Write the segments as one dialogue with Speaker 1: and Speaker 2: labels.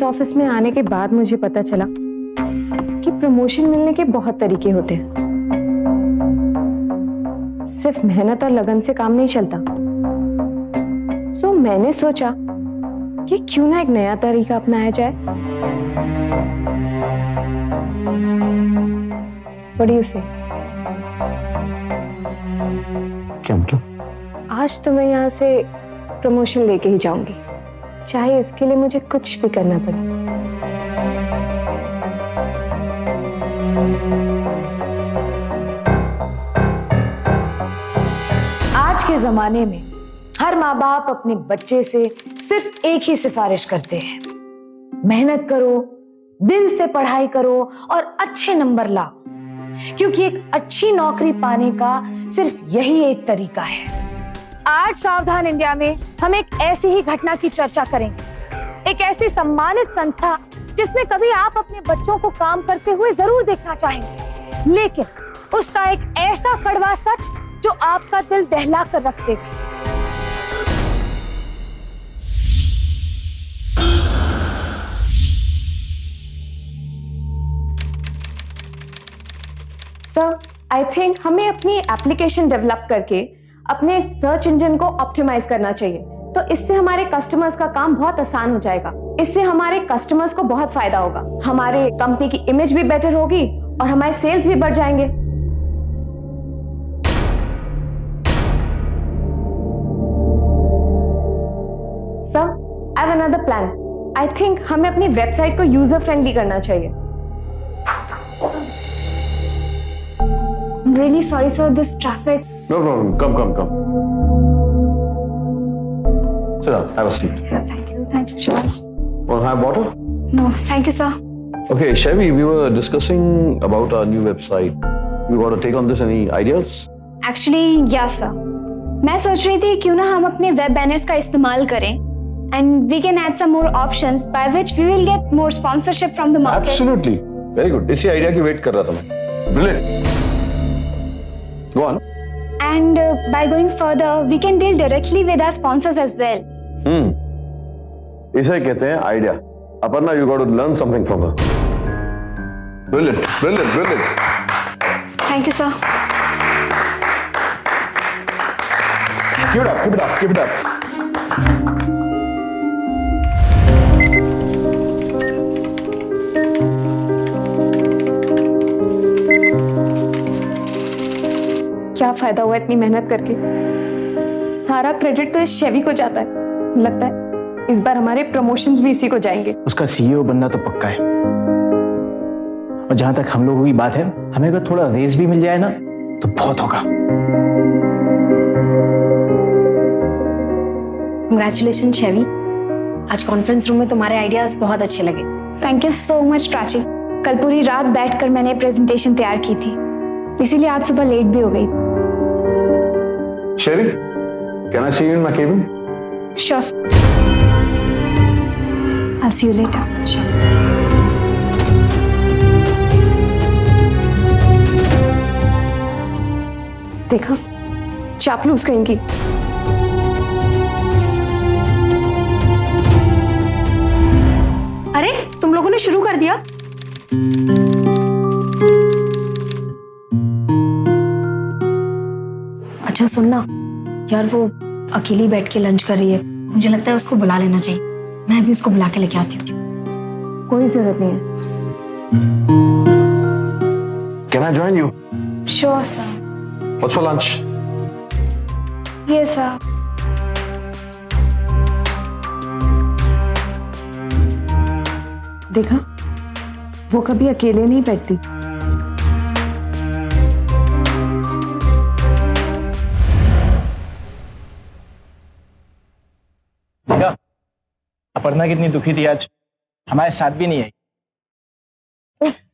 Speaker 1: इस ऑफिस में आने के बाद मुझे पता चला कि प्रमोशन मिलने के बहुत तरीके होते हैं। सिर्फ मेहनत और लगन से काम नहीं चलता। सो मैंने सोचा कि क्यों ना एक नया तरीका अपनाया जाए। What do you say?
Speaker 2: क्या मतलब?
Speaker 1: आज तो मैं यहाँ से प्रमोशन लेके ही जाऊंगी, चाहे इसके लिए मुझे कुछ भी करना पड़े।
Speaker 3: आज के जमाने में हर माँ बाप अपने बच्चे से सिर्फ एक ही सिफारिश करते हैं, मेहनत करो, दिल से पढ़ाई करो और अच्छे नंबर लाओ, क्योंकि एक अच्छी नौकरी पाने का सिर्फ यही एक तरीका है। आज सावधान इंडिया में हम एक ऐसी ही घटना की चर्चा करेंगे, एक ऐसी सम्मानित संस्था जिसमें कभी आप अपने बच्चों को काम करते हुए जरूर देखना चाहेंगे, लेकिन उसका एक ऐसा कड़वा सच जो आपका दिल दहला कर रख देगा।
Speaker 1: सर, आई थिंक हमें अपनी एप्लीकेशन डेवलप करके अपने सर्च इंजन को ऑप्टिमाइज करना चाहिए। तो इससे हमारे कस्टमर्स का काम बहुत आसान हो जाएगा। इससे हमारे कस्टमर्स को बहुत फायदा होगा, हमारे कंपनी की इमेज भी बेटर होगी और हमारे सेल्स भी बढ़ जाएंगे। Sir, I have another plan. I think हमें अपनी वेबसाइट को यूजर फ्रेंडली करना चाहिए। I'm really sorry, sir. This traffic.
Speaker 2: No problem. Come. Sit down. Have a seat.
Speaker 1: Yeah, thank you. Thanks, Vishal.
Speaker 2: Want to have water?
Speaker 1: No, thank you, sir.
Speaker 2: Okay, Chevy, we were discussing about our new website. You want to take on this? Any ideas?
Speaker 4: Actually, yeah, sir. मैं सोच रही थी क्यों ना हम अपने web banners का इस्तेमाल करें and we can add some more options by which we will get more sponsorship from the market.
Speaker 2: Absolutely. Very good. इसी आइडिया की वेट कर रहा था मैं. Brilliant. Go on.
Speaker 4: And by going further, we can deal directly with our sponsors as well.
Speaker 2: इसे कहते हैं idea. Aparna, you got to learn something from her. Brilliant.
Speaker 4: Thank you, sir.
Speaker 2: Keep it up.
Speaker 1: क्या फायदा हुआ इतनी मेहनत करके? सारा क्रेडिट तो इस शेवी को जाता है। लगता है इस बार हमारे प्रमोशंस भी इसी को जाएंगे।
Speaker 5: उसका सीईओ बनना तो पक्का है। और जहां तक हम लोगों की बात है, हमें अगर थोड़ा रेस भी मिल जाए ना तो बहुत होगा।
Speaker 6: कंग्रेचुलेशन शेवी, आज कॉन्फ्रेंस रूम में तुम्हारे आइडियाज बहुत अच्छे लगे।
Speaker 4: Thank you so much, Prachi. कल पूरी रात बैठकर मैंने प्रेजेंटेशन तैयार की थी, इसीलिए आज सुबह लेट भी हो गई।
Speaker 2: Chevy, can I see you in my cabin?
Speaker 4: Sure, sir. I'll see you later. Sure.
Speaker 1: देखा, चापलूस कहेंगी।
Speaker 6: अरे तुम लोगों ने शुरू कर दिया? अच्छा सुनना यार, वो अकेली बैठ के लंच कर रही है, मुझे लगता है उसको बुला लेना चाहिए। मैं भी उसको बुला के लेके आती हूँ।
Speaker 1: कोई जरूरत नहीं है।
Speaker 2: Can I join you?
Speaker 4: Sure, sir.
Speaker 2: What's for lunch?
Speaker 4: Yes, sir.
Speaker 1: देखा, वो कभी अकेले नहीं बैठती।
Speaker 5: देखा, अपर्णा कितनी दुखी थी आज, हमारे साथ भी नहीं आई।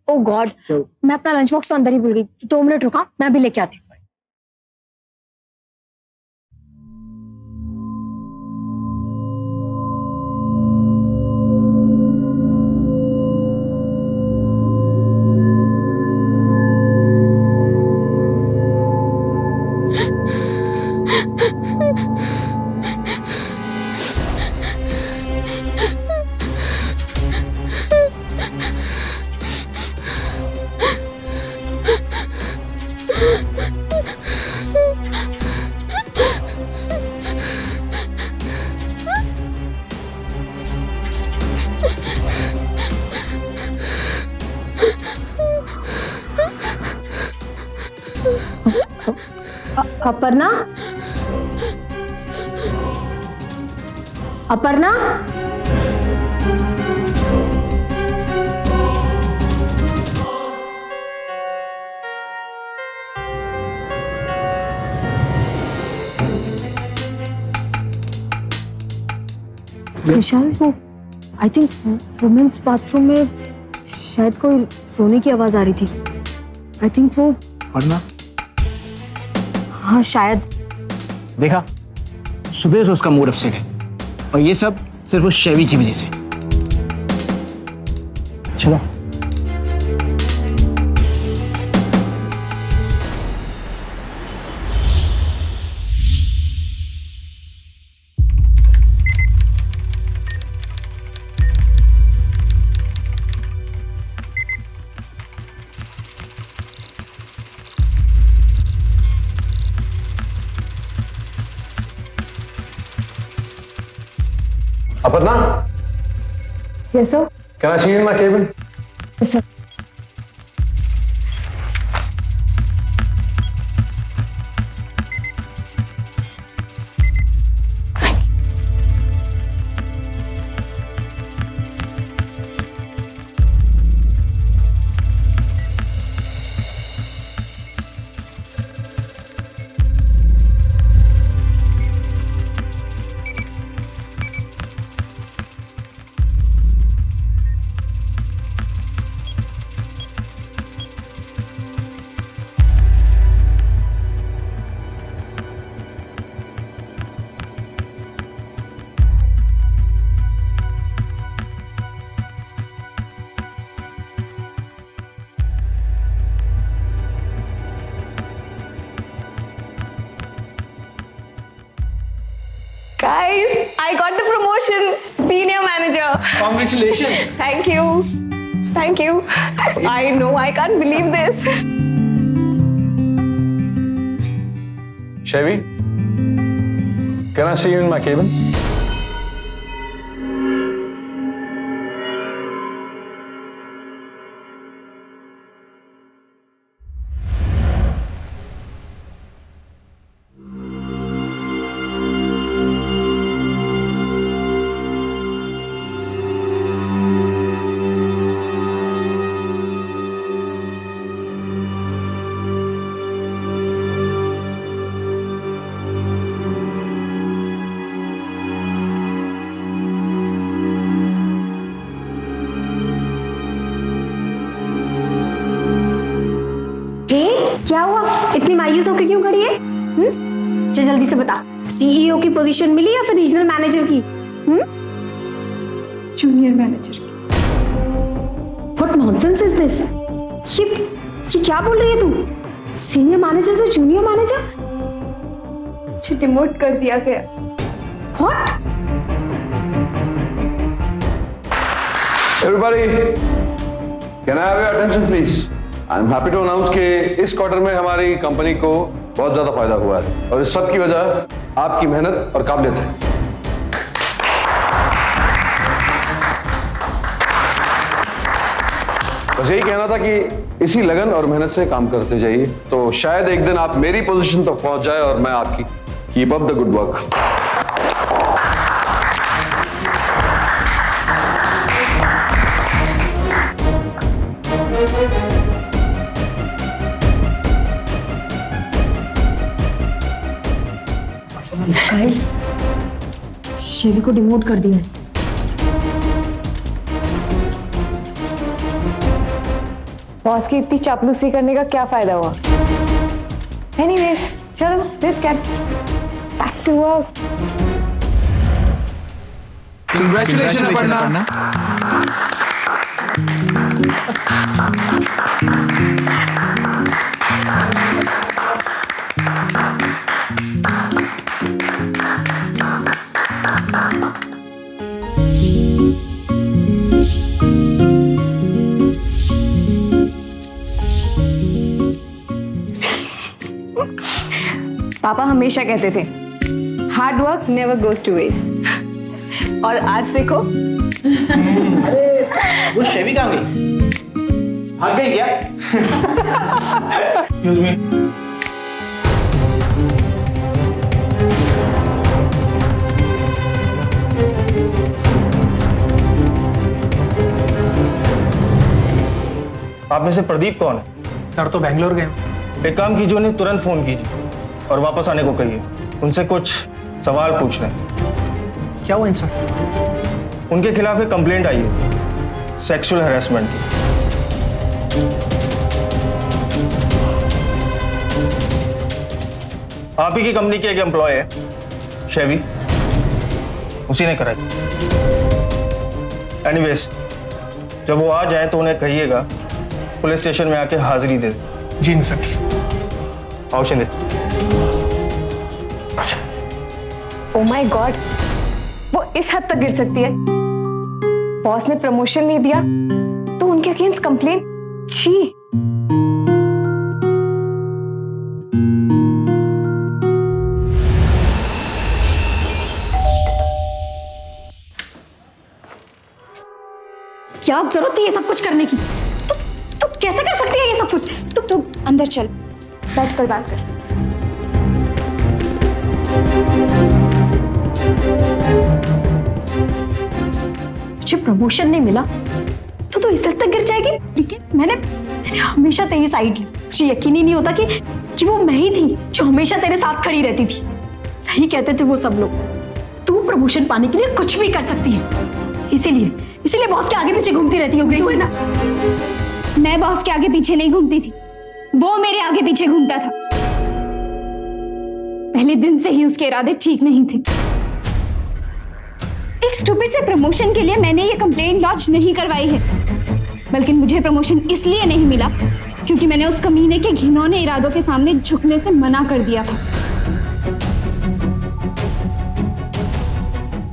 Speaker 6: ओ गॉड, मैं अपना लंच बॉक्स तो अंदर ही भूल गई। 2 मिनट रुका, मैं भी लेके आती हूँ। अपर्णा, अपर्णा, विशाल, वो आई थिंक वुमेन्स बाथरूम में शायद कोई रोने की आवाज आ रही थी। आई थिंक वो,
Speaker 5: वरना
Speaker 6: हाँ शायद।
Speaker 5: देखा, सुबह से उसका मूड अपसेट है और ये सब सिर्फ उस शेवी की वजह से। चलो।
Speaker 2: Aparna,
Speaker 1: Yes, sir.
Speaker 2: can I see you in my cabin?
Speaker 1: Yes, sir. Guys, I got the promotion, senior manager.
Speaker 5: Congratulations.
Speaker 1: Thank you. Thank you. I know, I can't believe this.
Speaker 2: Chevy, can I see you in my cabin?
Speaker 6: क्या हुआ, इतनी मायूस होकर क्यों खड़ी है? चल जल्दी से बता, सीईओ की पोजीशन मिली या फिर रीजनल मैनेजर की?
Speaker 4: जूनियर मैनेजर की।
Speaker 6: What nonsense is this? ये क्या बोल रही है तू? सीनियर मैनेजर से जूनियर मैनेजर?
Speaker 4: मुझे डिमोट कर दिया गया।
Speaker 6: What?
Speaker 2: Everybody, can I have your attention, please? I'm happy to announce कि इस क्वार्टर में हमारी कंपनी को बहुत ज्यादा फायदा हुआ है और इस सब की वजह आपकी मेहनत और काबिलियत है। बस यही कहना था कि इसी लगन और मेहनत से काम करते जाइए तो शायद एक दिन आप मेरी पोजीशन तक पहुंच जाए और मैं आपकी। Keep up the good work.
Speaker 6: Guys, Chevy को डिमोट कर दिया है।
Speaker 1: बॉस की इतनी चापलूसी करने का क्या फायदा हुआ? एनीवेज, चलो let's get back to work.
Speaker 5: Congratulations, Aparna.
Speaker 1: पापा हमेशा कहते थे hard work never goes to waste. और आज देखो
Speaker 5: अरे वो शेवी कहाँ गई? भाग गई क्या? Excuse me.
Speaker 7: आप में से प्रदीप कौन है?
Speaker 8: सर तो बेंगलोर गए।
Speaker 7: एक काम कीजिए, उन्हें तुरंत फोन कीजिए और वापस आने को कहिए। उनसे कुछ सवाल पूछने हैं।
Speaker 8: क्या हुआ इंस्पेक्टर साहब?
Speaker 7: उनके खिलाफ एक कंप्लेंट आई है सेक्सुअल हैरेसमेंट की। आप ही की कंपनी के एक एम्प्लॉय है शेवी, उसी ने कराई। एनीवेज, जब वो आ जाए तो उन्हें कहिएगा पुलिस स्टेशन में आके हाजिरी दे।
Speaker 8: जी इंस्पेक्टर साहब।
Speaker 7: आओ शिंदे।
Speaker 1: ओ माय गॉड, वो इस हद तक गिर सकती है? बॉस ने प्रमोशन नहीं दिया तो उनके अगेंस्ट कंप्लेन? छी।
Speaker 6: क्या जरूरत थी ये सब कुछ करने की? तू कैसे कर सकती है ये सब कुछ?
Speaker 4: तू अंदर चल, बैठ कर बात कर।
Speaker 6: तुझे प्रमोशन नहीं मिला तो इस हद तक गिर जाएगी? लेकिन मैंने हमेशा तेरी साइड ली। मुझे यकीन ही नहीं होता कि वो मैं ही थी जो हमेशा तेरे साथ खड़ी रहती थी। सही कहते थे वो सब लोग, तू प्रमोशन पाने के लिए कुछ भी कर सकती है। इसीलिए बॉस के आगे पीछे घूमती रहती होगी तू, है ना?
Speaker 4: मैं बॉस के आगे पीछे नहीं घूमती थी, वो मेरे आगे पीछे घूमता था। पहले दिन से ही उसके इरादे ठीक नहीं थे। एक स्टूपिड से प्रमोशन के लिए मैंने ये कंप्लेंट लॉन्च नहीं करवाई है, बल्कि मुझे प्रमोशन इसलिए नहीं मिला क्योंकि मैंने उस कमीने के घिनौने इरादों के सामने झुकने से मना कर दिया था।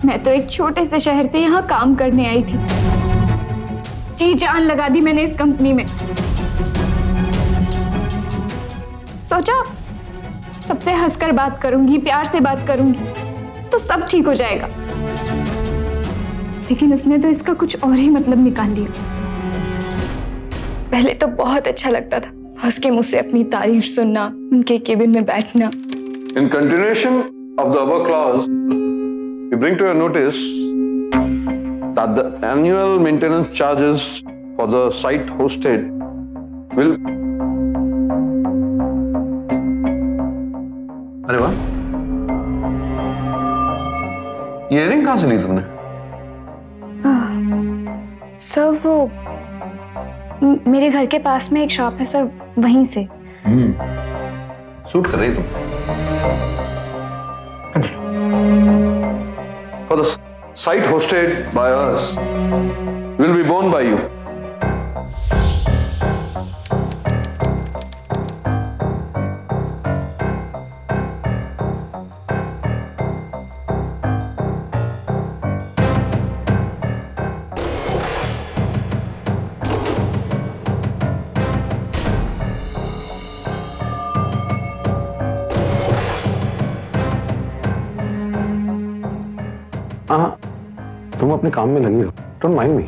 Speaker 4: मैं तो एक छोटे से शहर से यहाँ काम करने आई थी। जी जान लगा दी मैंने इस कंपनी में। सोचा सबसे हंसकर बात करूंगी, प्यार से बात करूंगी तो सब ठीक हो जाएगा, लेकिन उसने तो इसका कुछ और ही मतलब निकाल लिया। पहले तो बहुत अच्छा लगता था बॉस के मुंह से अपनी तारीफ सुनना, उनके केबिन में बैठना।
Speaker 2: In continuation of the above clause, we bring to your notice that the annual maintenance charges for the site hosted will. अरे वाह, ये रिंग कहाँ से ली तुमने?
Speaker 4: सर वो मेरे घर के पास में एक शॉप है सर, वहीं से।
Speaker 2: सूट कर रही तुम। For the site hosted by us will be borne by you. हाँ, तुम अपने काम में लगी हो, डोंट माइंड मी।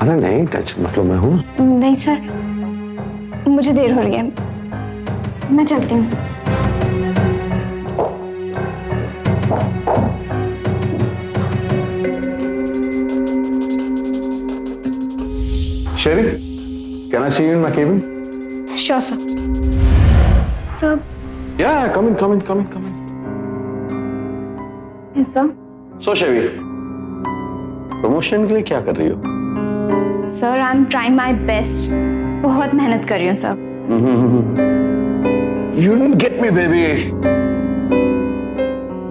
Speaker 2: अरे नहीं, टेंशन मत लो, मैं हूं।
Speaker 4: नहीं सर, मुझे देर हो रही है, मैं चलती हूँ।
Speaker 2: Sheri, can I see you in my cabin?
Speaker 4: Sure sir. Sir
Speaker 2: Yeah, come in.
Speaker 4: Yes, sir.
Speaker 2: So, Shevi, promotion के लिए क्या कर रही हो?
Speaker 4: Sir, I'm trying my best. बहुत मेहनत कर रही हूँ sir.
Speaker 2: You didn't get me, baby.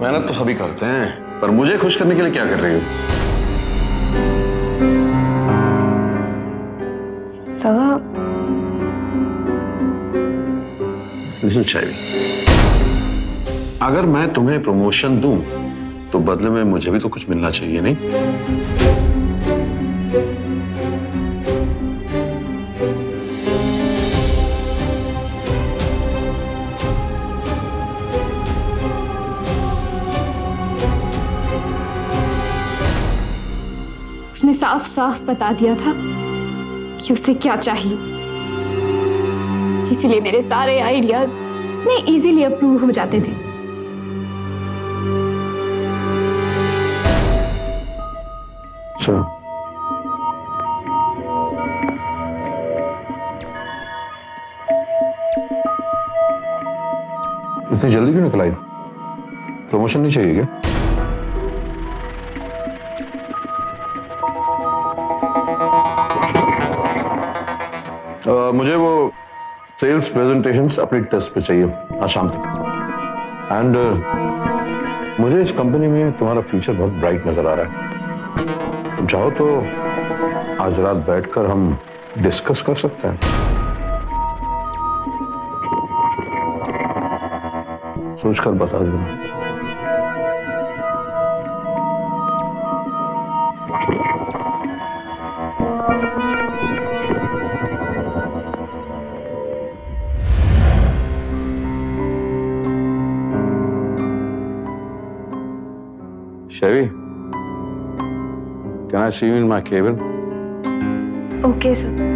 Speaker 2: मेहनत तो सभी करते हैं, पर मुझे खुश करने के लिए क्या कर रही हो?
Speaker 4: सर
Speaker 2: Listen, Shevi, अगर मैं तुम्हें प्रमोशन दूं तो बदले में मुझे भी तो कुछ मिलना चाहिए, नहीं?
Speaker 4: साफ साफ बता दिया था कि उसे क्या चाहिए, इसीलिए मेरे सारे आइडियाज इतने इजीली अप्रूव हो जाते थे।
Speaker 2: सर, इतनी जल्दी क्यों निकल आई? प्रमोशन नहीं चाहिए क्या? मुझे वो सेल्स प्रेजेंटेशंस अपनी टेस्ट पे चाहिए आज शाम तक। एंड मुझे इस कंपनी में तुम्हारा फ्यूचर बहुत ब्राइट नजर आ रहा है। तुम चाहो तो आज रात बैठकर हम डिस्कस कर सकते हैं। सोचकर बता देना। Chevy, can I see you in my cabin?
Speaker 4: Okay sir.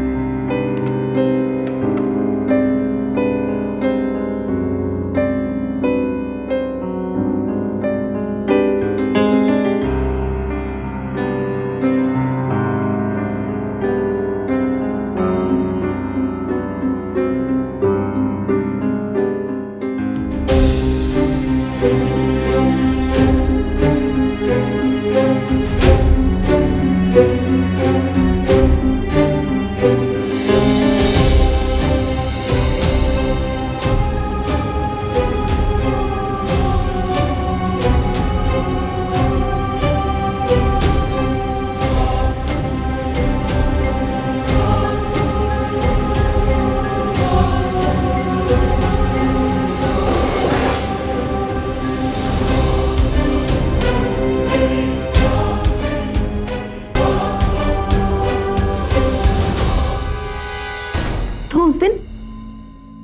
Speaker 6: तो उस दिन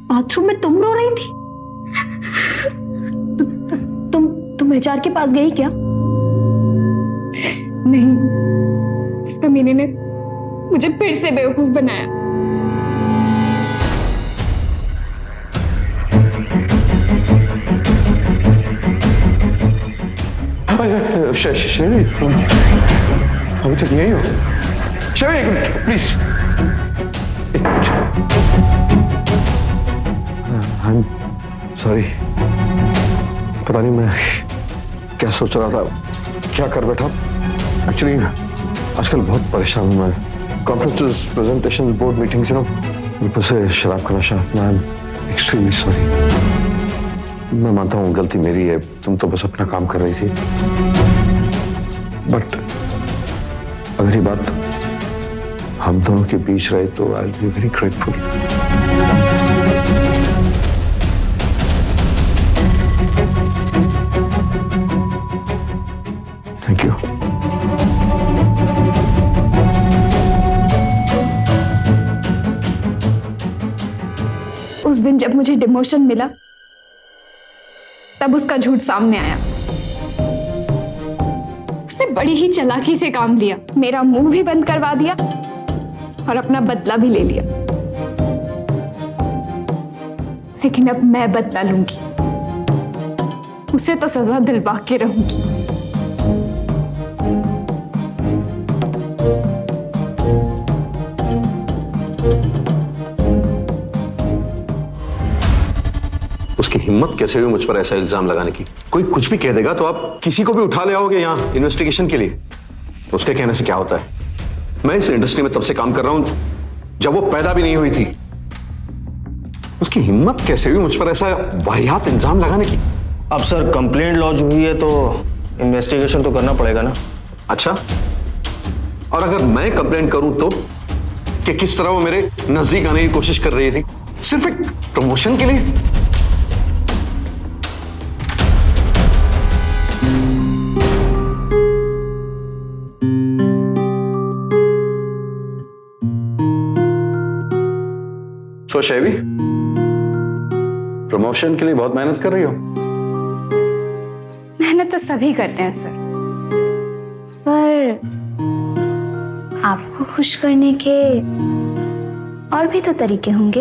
Speaker 6: बाथरूम में तुम रो रही थी? तुम एचआर के पास गई क्या?
Speaker 4: नहीं, उस कमीने ने मुझे फिर से बेवकूफ बनाया।
Speaker 2: शेवी, तुम अभी तक यही हो? शेवी, प्लीज। I am sorry. पता नहीं मैं क्या सोच रहा था, क्या कर बैठा। एक्चुअली आजकल बहुत परेशान हूँ मैं। कॉन्फ्रेंसेस, प्रेजेंटेशन, बोर्ड मीटिंग्स, ऊपर से शराब का नशा। I am extremely sorry. मैं मानता हूँ गलती मेरी है, तुम तो बस अपना काम कर रही थी। बट अगर ये बात हम दोनों के बीच रहे तो I will be very grateful. Thank you.
Speaker 4: उस दिन जब मुझे डिमोशन मिला तब उसका झूठ सामने आया। उसने बड़ी ही चालाकी से काम लिया, मेरा मुंह भी बंद करवा दिया और अपना बदला भी ले लिया। लेकिन अब मैं बदला लूंगी, उसे तो सजा दिलवा के रहूंगी।
Speaker 2: उसकी हिम्मत कैसे हुई मुझ पर ऐसा इल्जाम लगाने की? कोई कुछ भी कह देगा तो आप किसी को भी उठा ले आओगे यहाँ इन्वेस्टिगेशन के लिए। उसके कहने से क्या होता है? मैं इस इंडस्ट्री में तब से काम कर रहा हूं जब वो पैदा भी नहीं हुई थी। उसकी हिम्मत कैसे हुई मुझ पर ऐसा वाहियात इल्जाम लगाने की?
Speaker 7: अब सर कंप्लेंट लॉन्च हुई है तो इन्वेस्टिगेशन तो करना पड़ेगा ना।
Speaker 2: अच्छा, और अगर मैं कंप्लेंट करूं तो कि किस तरह वो मेरे नजदीक आने की कोशिश कर रही थी सिर्फ एक प्रमोशन के लिए? तो शेवी, प्रमोशन के लिए बहुत मेहनत कर रही हो।
Speaker 4: मेहनत तो सभी करते हैं सर, पर आपको खुश करने के और भी तो तरीके होंगे।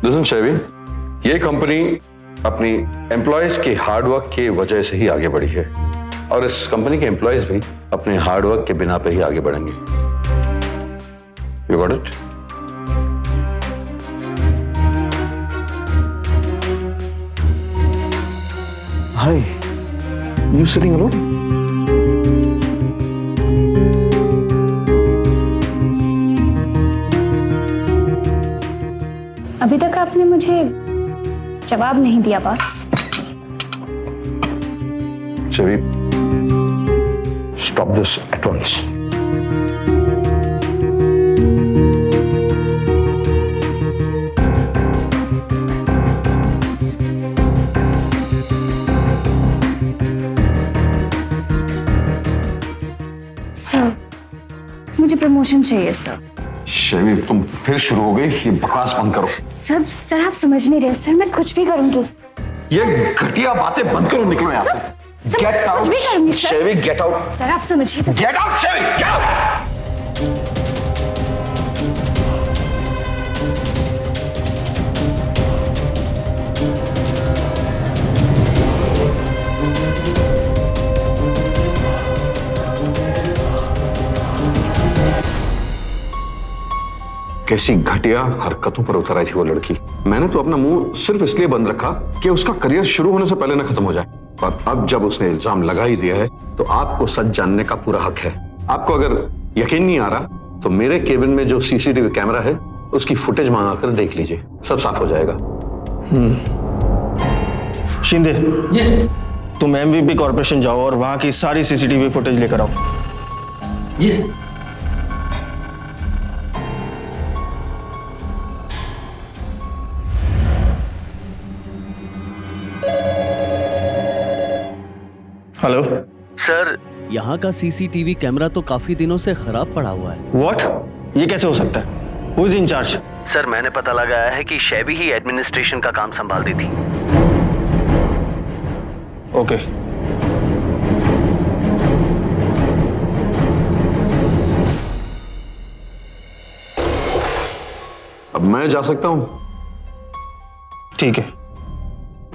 Speaker 2: लिसन शैवी, ये कंपनी अपनी एम्प्लॉयज के हार्डवर्क की वजह से ही आगे बढ़ी है और इस कंपनी के एम्प्लॉयज भी अपने हार्डवर्क के बिना पे ही आगे बढ़ेंगे। You got it? Hi, you sitting alone?
Speaker 4: अभी तक आपने मुझे जवाब नहीं दिया boss.
Speaker 2: Shaivi, stop this at once.
Speaker 4: Sir, मुझे प्रमोशन चाहिए सर।
Speaker 2: शैवी, तुम फिर शुरू हो गई, ये बकवास बंद करो।
Speaker 4: सर आप समझ नहीं रहे सर, मैं कुछ भी करूंगी।
Speaker 2: ये घटिया बातें बंद करो, निकलो यहाँ से।
Speaker 4: सर,
Speaker 2: गेट
Speaker 4: कुछ
Speaker 2: आउट
Speaker 4: भी करूंगी sir.
Speaker 2: Shaivi, get out.
Speaker 4: Sir आप समझिए तो।
Speaker 2: Get out Shaivi, get out. कैसी घटिया हरकतों पर उतर आई थी वो लड़की। मैंने तो अपना मुंह सिर्फ इसलिए बंद रखा कि उसका करियर शुरू होने से पहले ना खत्म हो जाए, पर अब जब उसने इल्जाम लगा ही दिया है तो आपको सच जानने का पूरा हक है। आपको अगर यकीन नहीं आ रहा तो मेरे केबिन में जो सीसीटीवी कैमरा है उसकी फुटेज मंगा कर देख लीजिए, सब साफ हो जाएगा।
Speaker 7: शिंदे, तुम एमवीपी कॉर्पोरेशन जाओ और वहां की सारी सीसीटीवी फुटेज लेकर आओ।
Speaker 5: जी।
Speaker 7: हेलो
Speaker 9: सर, यहाँ का सीसीटीवी कैमरा तो काफी दिनों से खराब पड़ा हुआ है।
Speaker 7: व्हाट? ये कैसे हो सकता है? Who is in charge?
Speaker 9: Sir, मैंने पता लगाया है कि शैवी ही एडमिनिस्ट्रेशन का काम संभालती थी।
Speaker 7: ओके।
Speaker 2: अब मैं जा सकता हूं?
Speaker 7: ठीक है।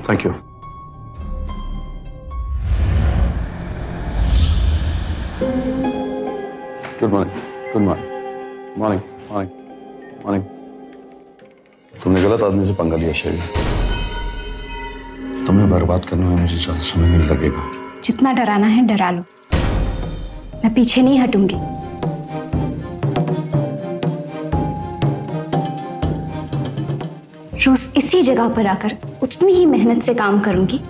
Speaker 2: Thank you. Good morning, good morning, morning, morning, morning. तुमने गलत आदमी से पंगा लिया शैवी। तुम्हें बर्बाद करने में मुझे ज्यादा समय नहीं लगेगा।
Speaker 4: जितना डराना है डरा लो, मैं पीछे नहीं हटूंगी। रोज इसी जगह पर आकर उतनी ही मेहनत से काम करूंगी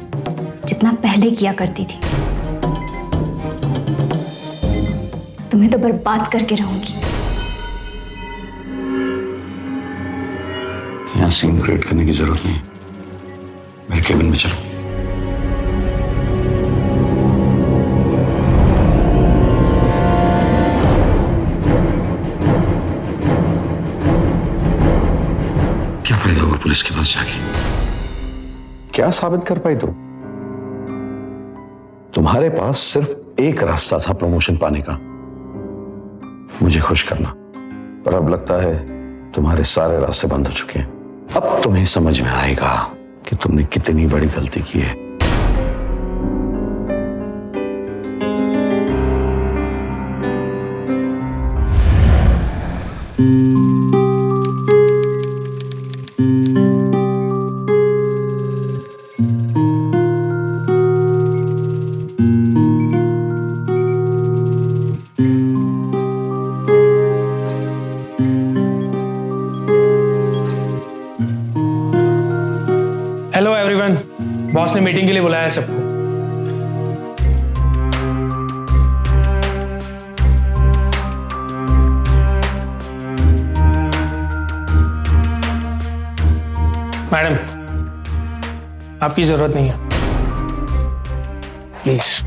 Speaker 4: जितना पहले किया करती थी। तुम्हें तो बर्बाद करके रहूंगी।
Speaker 2: यहाँ सीन क्रिएट करने की जरूरत नहीं, मेरे केबिन में चलो। क्या फायदा हुआ पुलिस के पास जाके? क्या साबित कर पाई तुम? तुम्हारे पास सिर्फ एक रास्ता था प्रमोशन पाने का, मुझे खुश करना, पर अब लगता है तुम्हारे सारे रास्ते बंद हो चुके हैं। अब तुम्हें समझ में आएगा कि तुमने कितनी बड़ी गलती की है।
Speaker 8: हेलो एवरीवन, बॉस ने मीटिंग के लिए बुलाया है सबको। मैडम, आपकी जरूरत नहीं है, प्लीज।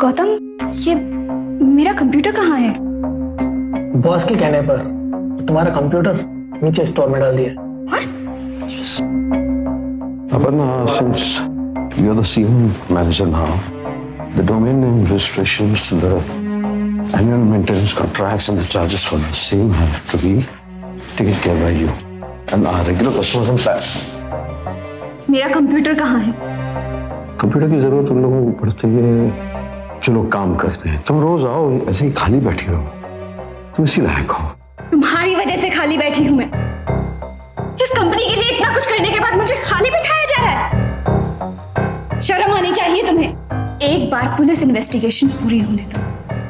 Speaker 4: गौतम, ये मेरा कंप्यूटर कहाँ है?
Speaker 8: बॉस के कहने पर तुम्हारा कंप्यूटर नीचे स्टोर में डाल दिया।
Speaker 2: Aparna, since you're the senior manager now, the domain name registrations, the annual maintenance contracts and the charges for the same have to be taken care by you. And our regular customers and
Speaker 4: मेरा computer कहाँ है?
Speaker 2: Computer की जरूरत उन लोगों को पड़ती है जो लोग काम करते हैं। तुम रोज आओ, ऐसे ही खाली बैठी रहो, तुम इसी लायक हो।
Speaker 4: तुम्हारी वजह से खाली बैठी हूँ मैं। इस कंपनी के लिए इतना कुछ करने के बाद मुझे खाली बिठाया जा रहा है। शर्म आनी चाहिए तुम्हें। एक बार पुलिस इन्वेस्टिगेशन पूरी होने दो,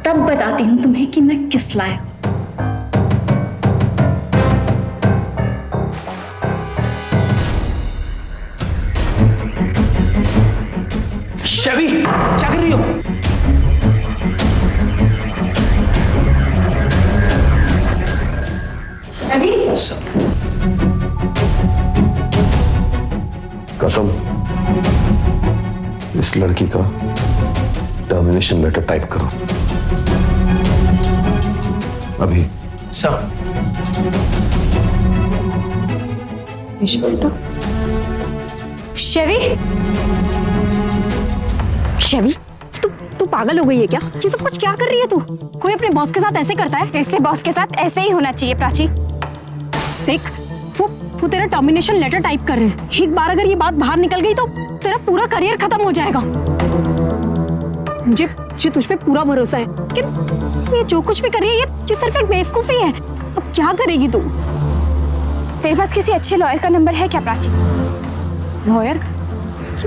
Speaker 4: तब बताती हूँ तुम्हें कि मैं किस लायक हूँ।
Speaker 5: शबी, क्या कर रही हो?
Speaker 2: गौतम, इस लड़की का टर्मिनेशन लेटर टाइप करो अभी।
Speaker 8: सर,
Speaker 6: शेवी, शेवी, तू पागल हो गई है क्या? ये सब कुछ क्या कर रही है तू? कोई अपने बॉस के साथ ऐसे करता है?
Speaker 4: ऐसे बॉस के साथ ऐसे ही होना चाहिए प्राची।
Speaker 6: देख, वो तेरा टर्मिनेशन लेटर टाइप कर रहे हैं। एक बार अगर ये बात बाहर निकल गई तो तेरा पूरा करियर खत्म हो जाएगा। मुझे तुझ पे पूरा भरोसा है कि ये जो कुछ भी कर रही है ये सिर्फ एक बेवकूफी है। अब क्या करेगी तू?
Speaker 4: तेरे पास किसी अच्छे लॉयर का नंबर है क्या प्राची?
Speaker 6: लॉयर?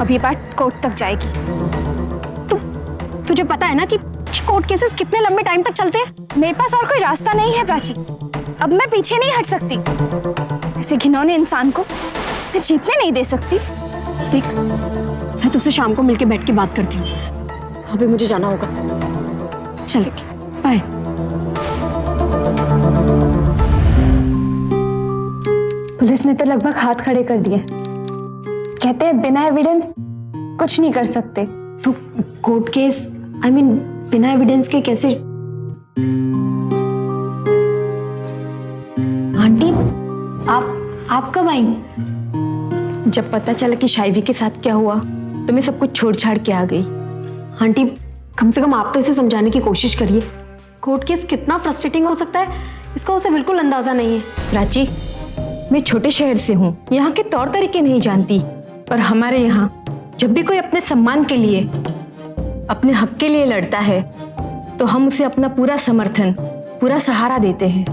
Speaker 4: अब ये बात कोर्ट तक जाएगी।
Speaker 6: तुझे पता है ना कि कोर्ट केसेस कितने लंबे टाइम तक चलते हैं?
Speaker 4: मेरे पास और कोई रास्ता नहीं है प्राची। अब मैं पीछे नहीं हट सकती। किसी घिनौने इंसान को मैं जीतने नहीं दे सकती।
Speaker 6: ठीक, मैं तुझसे शाम को मिलके बैठ के बात करती हूँ। अभी मुझे जाना होगा। चल, बाय।
Speaker 4: पुलिस ने तो लगभग हाथ खड़े कर दिए। कहते हैं बिना एविडेंस कुछ नहीं कर सकते।
Speaker 6: तो कोर्ट केस, I mean, बिना एविडेंस के कैसे? आंटी, आप कब आई? जब पता चला कि शाइवी के साथ क्या हुआ तो मैं सब कुछ छोड़ छाड़ के आ गई। आंटी, कम से कम आप तो इसे समझाने की कोशिश करिए। कोर्ट केस कितना फ्रस्ट्रेटिंग हो सकता है इसका उसे बिल्कुल अंदाजा नहीं है। प्राची, मैं छोटे शहर से हूँ, यहाँ के तौर तरीके नहीं जानती, पर हमारे यहाँ जब भी कोई अपने सम्मान के लिए, अपने हक के लिए लड़ता है तो हम उसे अपना पूरा समर्थन, पूरा सहारा देते हैं।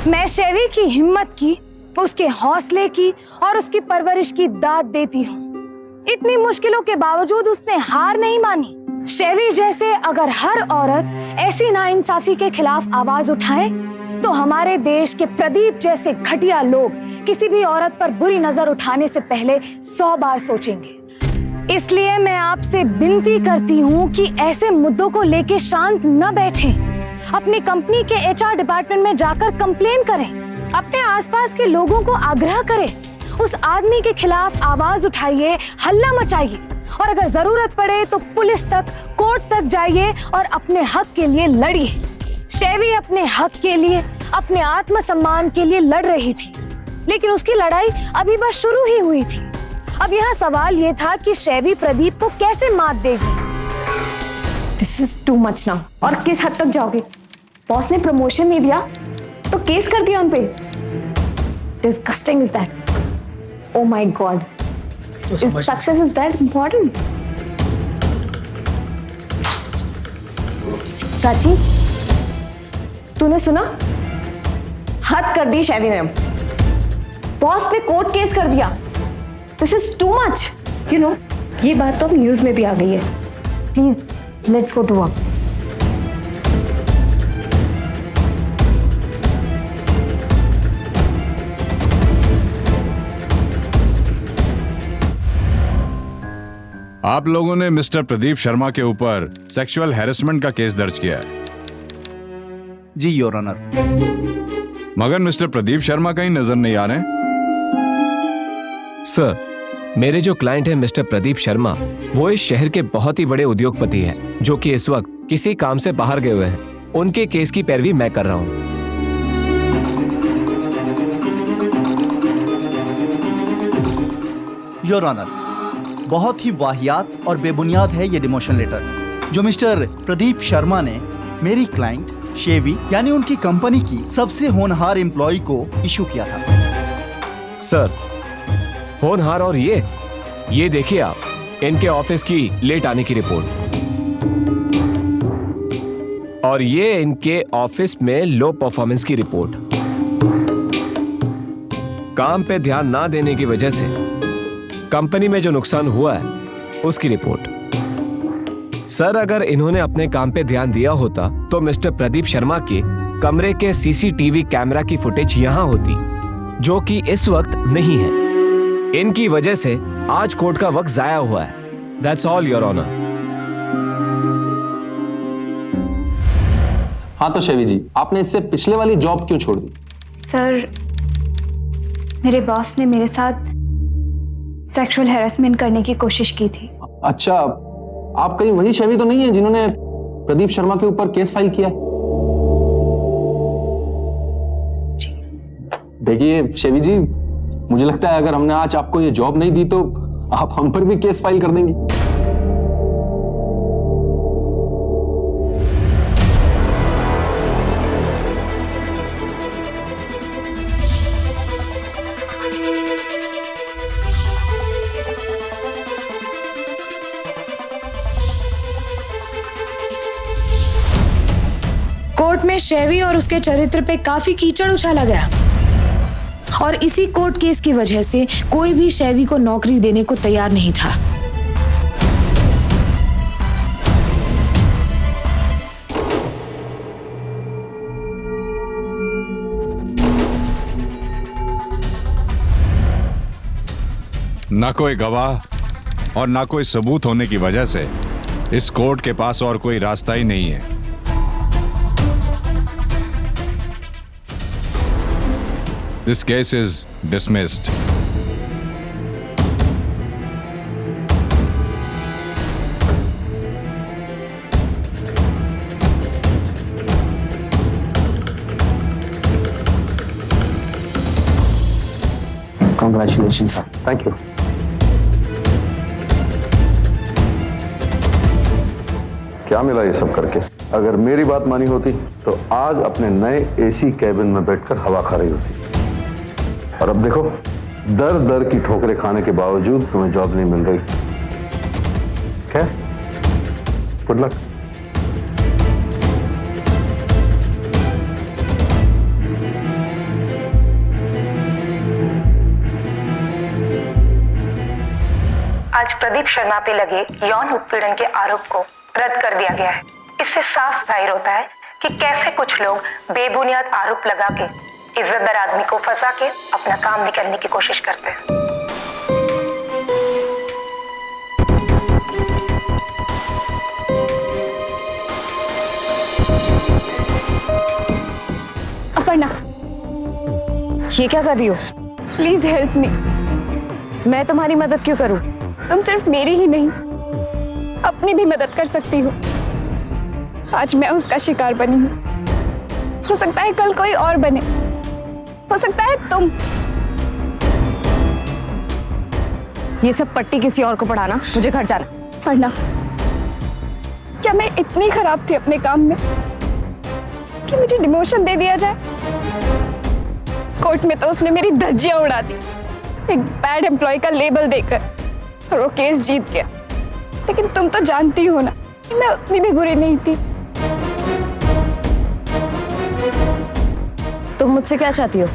Speaker 3: मैं शेवी की हिम्मत की, उसके हौसले की और उसकी परवरिश की दाद देती हूँ। इतनी मुश्किलों के बावजूद उसने हार नहीं मानी। शेवी जैसे अगर हर औरत ऐसी नाइंसाफी के खिलाफ आवाज उठाए तो हमारे देश के प्रदीप जैसे घटिया लोग किसी भी औरत पर बुरी नजर उठाने से पहले 100 बार सोचेंगे। इसलिए मैं आपसे विनती करती हूँ कि ऐसे मुद्दों को लेके शांत न बैठें। अपनी कंपनी के HR डिपार्टमेंट में जाकर कंप्लेन करें, अपने आसपास के लोगों को आग्रह करें, उस आदमी के खिलाफ आवाज उठाइए, हल्ला मचाइए और अगर जरूरत पड़े तो पुलिस तक, कोर्ट तक जाइए और अपने हक के लिए लड़िए। शेवी अपने हक के लिए, अपने आत्मसम्मान के लिए लड़ रही थी, लेकिन उसकी लड़ाई अभी बस शुरू ही हुई थी। अब यहाँ सवाल ये था कि शेवी प्रदीप को कैसे मात देगी।
Speaker 1: This is too much now. और किस हद तक जाओगे? बॉस ने प्रमोशन नहीं दिया तो केस कर दिया उनपे। Disgusting is that. Oh my God, is success is that important? Prachi, तूने सुना? हद कर दी शेवी ने। बॉस पे कोर्ट केस कर दिया। This is too much. You know, ये बात तो अब न्यूज में भी आ गई है। Please let's go to work.
Speaker 10: आप लोगों ने मिस्टर प्रदीप शर्मा के ऊपर सेक्सुअल हैरेसमेंट का केस दर्ज किया है।
Speaker 5: जी योर ऑनर।
Speaker 10: मगर मिस्टर प्रदीप शर्मा कहीं नजर नहीं आ रहे।
Speaker 11: सर, मेरे जो क्लाइंट है मिस्टर प्रदीप शर्मा, वो इस शहर के बहुत ही बड़े उद्योगपति हैं, जो कि इस वक्त किसी काम से बाहर गए हुए हैं। उनके केस की पैरवी मैं कर रहा हूँ।
Speaker 12: योर ऑनर, बहुत ही वाहियात और बेबुनियाद है ये डिमोशन लेटर जो मिस्टर प्रदीप शर्मा ने मेरी क्लाइंट शेवी यानी उनकी कंपनी की सबसे होनहार एम्प्लॉय को इशू किया था।
Speaker 11: सर, होनहार और ये देखिए आप, इनके ऑफिस की लेट आने की रिपोर्ट, और ये इनके ऑफिस में लो परफॉर्मेंस की रिपोर्ट, काम पे ध्यान ना देने की वजह से कंपनी में जो नुकसान हुआ है उसकी रिपोर्ट। सर, अगर इन्होंने अपने काम पे ध्यान दिया होता तो मिस्टर प्रदीप शर्मा के कमरे के सीसीटीवी कैमरा की फुटेज यहां होती, जो कि इस वक्त नहीं है। इनकी वजह से आज कोर्ट का वक्त जाया हुआ है। That's all your honour.
Speaker 13: हाँ तो शेवी जी, आपने इससे पिछले वाली जॉब क्यों छोड़ दी?
Speaker 4: सर, मेरे बॉस ने मेरे साथ सेक्सुअल हैरेसमेंट करने की कोशिश की थी।
Speaker 13: अच्छा, आप कहीं वही शेवी तो नहीं है जिन्होंने प्रदीप शर्मा के ऊपर केस फाइल किया है? देखिए शेवी जी, मुझे लगता है अगर हमने आज आपको ये जॉब नहीं दी तो आप हम पर भी केस फाइल कर देंगे।
Speaker 3: कोर्ट में शेवी और उसके चरित्र पे काफी कीचड़ उछाला गया, और इसी कोर्ट केस की वजह से कोई भी शेवी को नौकरी देने को तैयार नहीं था।
Speaker 10: ना कोई गवाह और ना कोई सबूत होने की वजह से इस कोर्ट के पास और कोई रास्ता ही नहीं है। This case is dismissed.
Speaker 13: Congratulations, sir. Thank you.
Speaker 2: क्या मिला ये सब करके? अगर मेरी बात मानी होती तो आज अपने नए एसी कैबिन में बैठकर हवा खा रही होती। और अब देखो, दर दर की ठोकरें खाने के बावजूद तुम्हें जॉब नहीं मिल रही। क्या? Good luck.
Speaker 14: आज प्रदीप शर्मा पे लगे यौन उत्पीड़न के आरोप को रद्द कर दिया गया है। इससे साफ जाहिर होता है कि कैसे कुछ लोग बेबुनियाद आरोप लगा के इज्जतदार आदमी को फंसा के अपना काम निकालने की कोशिश करते हैं।
Speaker 4: अपर्णा,
Speaker 1: ये क्या कर रही हो?
Speaker 4: Please help me.
Speaker 1: मैं तुम्हारी मदद क्यों करूं?
Speaker 4: तुम सिर्फ मेरी ही नहीं, अपनी भी मदद कर सकती हो। आज मैं उसका शिकार बनी हूँ, हो सकता है कल कोई और बने, हो सकता है तुम।
Speaker 1: ये सब पट्टी किसी और को पढ़ाना, मुझे घर जाना।
Speaker 4: पढ़ना? क्या मैं इतनी खराब थी अपने काम में कि मुझे डिमोशन दे दिया जाए? कोर्ट में तो उसने मेरी धज्जियां उड़ा दी, एक बैड एम्प्लॉय का लेबल देकर, और वो केस जीत गया। लेकिन तुम तो जानती हो ना कि मैं उतनी भी बुरी नहीं थी।
Speaker 1: तुम मुझसे क्या चाहती हो?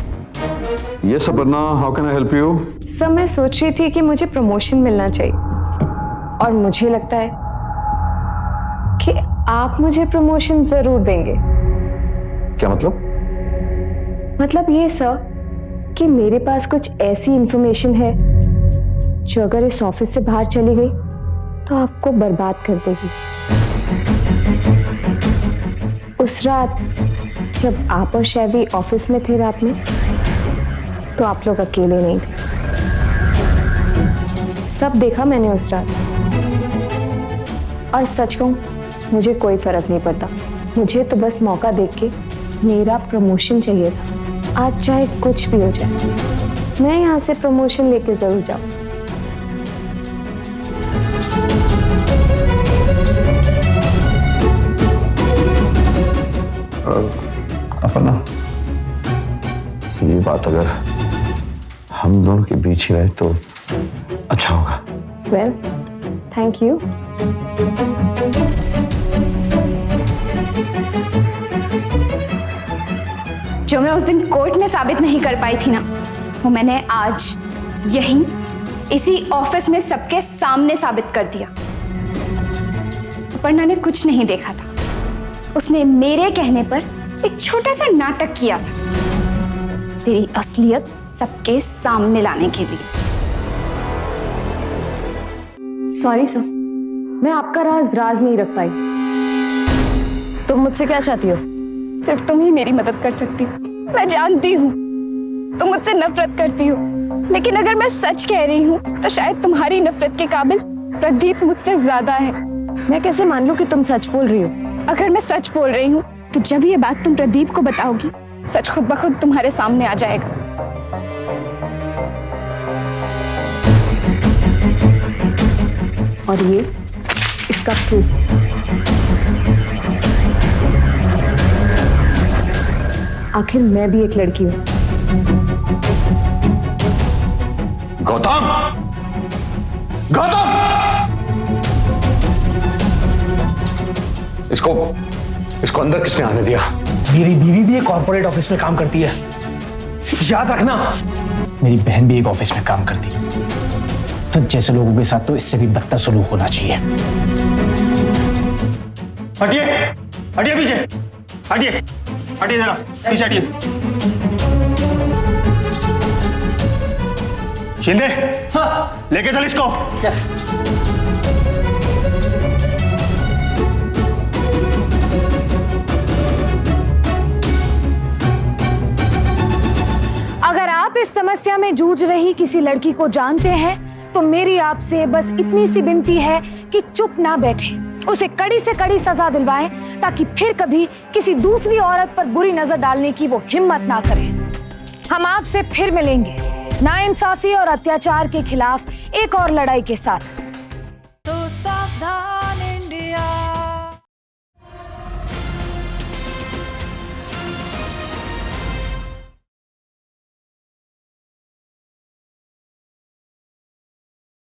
Speaker 2: Yes, Aparna, how can I help you?
Speaker 1: सब मैं सोच रही थी कि मुझे प्रमोशन मिलना चाहिए, और मुझे लगता है कि आप मुझे प्रमोशन जरूर देंगे।
Speaker 2: क्या मतलब?
Speaker 1: मतलब ये सर कि मेरे पास कुछ ऐसी इंफॉर्मेशन है जो अगर इस ऑफिस से बाहर चली गई तो आपको बर्बाद कर देगी। उस रात जब आप और शैवी ऑफिस में थे रात में तो आप लोग अकेले नहीं थे। सब देखा मैंने उस रात। और सच कहूं, मुझे कोई फर्क नहीं पड़ता। मुझे तो बस मौका देख के मेरा प्रमोशन चाहिए था। आज चाहे कुछ भी हो जाए, मैं यहाँ से प्रमोशन लेके जरूर जाऊं।
Speaker 2: अपना ये बात अगर हम दोनों के बीच ही रहे तो अच्छा होगा।
Speaker 1: Well, thank you.
Speaker 4: जो मैं उस दिन कोर्ट में साबित नहीं कर पाई थी ना, वो मैंने आज यहीं इसी ऑफिस में सबके सामने साबित कर दिया। अपर्णा ने कुछ नहीं देखा था। उसने मेरे कहने पर एक छोटा सा नाटक किया था, तेरी असलियत सबके सामने लाने के लिए।
Speaker 1: सॉरी सर, मैं आपका राज नहीं रख पाई। तुम मुझसे क्या चाहती हो?
Speaker 4: सिर्फ तुम ही मेरी मदद कर सकती हो। मैं जानती हूँ तुम मुझसे नफरत करती हो, लेकिन अगर मैं सच कह रही हूँ तो शायद तुम्हारी नफरत के काबिल प्रदीप मुझसे ज्यादा है।
Speaker 1: मैं कैसे मान लूं कि तुम सच बोल रही हो?
Speaker 4: अगर मैं सच बोल रही हूँ तो जब ये बात तुम प्रदीप को बताओगी, सच खुद ब खुद तुम्हारे सामने आ जाएगा।
Speaker 1: और ये इसका प्रूफ। आखिर मैं भी एक लड़की हूं।
Speaker 2: गौतम! गौतम! इसको अंदर किसने आने दिया?
Speaker 8: मेरी बीवी भी एक कॉर्पोरेट ऑफिस में काम करती है, याद रखना। मेरी बहन भी एक ऑफिस में काम करती है। तो जैसे लोगों के साथ तो इससे भी बदतर सलूक होना चाहिए।
Speaker 7: हटिए, हटिए पीछे, हटिए, हटिए जरा, पीछे हटिए। शिंदे, हाँ, लेके चल इसको।
Speaker 3: अगर आप इस समस्या में जूझ रही किसी लड़की को जानते हैं तो मेरी आपसे बस इतनी सी विनती है कि चुप ना बैठे, उसे कड़ी से कड़ी सजा दिलवाएं ताकि फिर कभी किसी दूसरी औरत पर बुरी नजर डालने की वो हिम्मत ना करे। हम आपसे फिर मिलेंगे नाइंसाफी और अत्याचार के खिलाफ एक और लड़ाई के साथ।